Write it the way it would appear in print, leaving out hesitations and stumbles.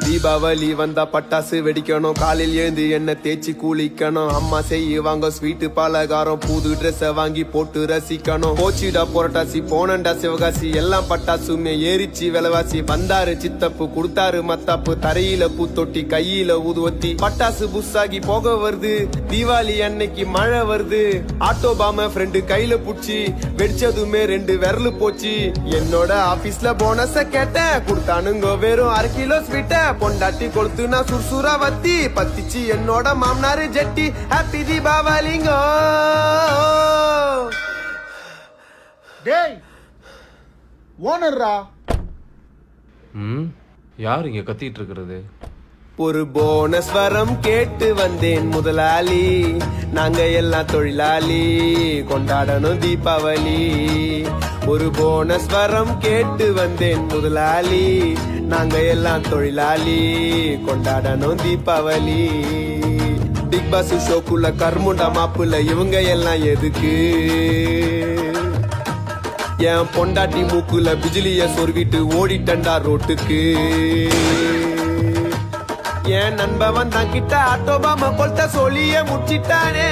தீபாவளி வந்தா பட்டாசு வெடிக்கணும், காலையில் எழுந்து எண்ணெய் தேய்ச்சி குளிக்கணும், அம்மா செய்வாங்க ஸ்வீட்டு பலகாரம், புது ட்ரெஸ் வாங்கி போட்டு ரசிக்கணும். போச்சிடா புரட்டாசி போனண்டா சிவகாசி, எல்லாம் பட்டாசுமே ஏறிச்சு விலைவாசி. வந்தாரு சித்தப்பு கொடுத்தாரு மத்தாப்பு, தரையில பூத்தொட்டி கையில ஊதுவத்தி, பட்டாசு புஸ்ஸாகி போக வருது, தீபாவளி அன்னைக்கு மழை வருது. ஆட்டோ பாம ஃப்ரெண்டு கையில புடிச்சு வெடிச்சதுமே 2 விரலு போச்சு. என்னோட ஆபீஸ்ல போனஸ கேட்டேன், கொடுத்தானுங்க வெறும் 1/2 கிலோ ஸ்வீட்ட. பொண்டாட்டி கொளுத்து நான் சுர்சுரா வத்தி பத்திச்சு என்னோட மாமனாரு ஜெட்டி. ஹாப்பி தீபாவளிங்கோ. டேய் ஓனர்ரா. யார் இங்க கத்திட்டு இருக்கிறது? ஒரு போனஸ் வரம் கேட்டு வந்தேன் முதலாளி, நாங்க எல்லாம் தொழிலாளி, கொண்டாடணும் தீபாவளி. ஒரு போனஸ் வரம் கேட்டு வந்தேன் முதலாளி, நாங்க எல்லாம் தொழிலாளி, கொண்டாடணும் தீபாவளி. பிக் பாஸ் ஷோக்குள்ள கர்முண்டா மாப்புல இவங்க எல்லாம் எதுக்கு? என் பொண்டாட்டி மூக்குல பிஜிலிய சொருவிட்டு ஓடிட்டண்டா ரோட்டுக்கு. என் நண்பன் தான் கிட்ட ஆட்டோ பாம கொல்த்த சொல்லிய முடிச்சிட்டானே.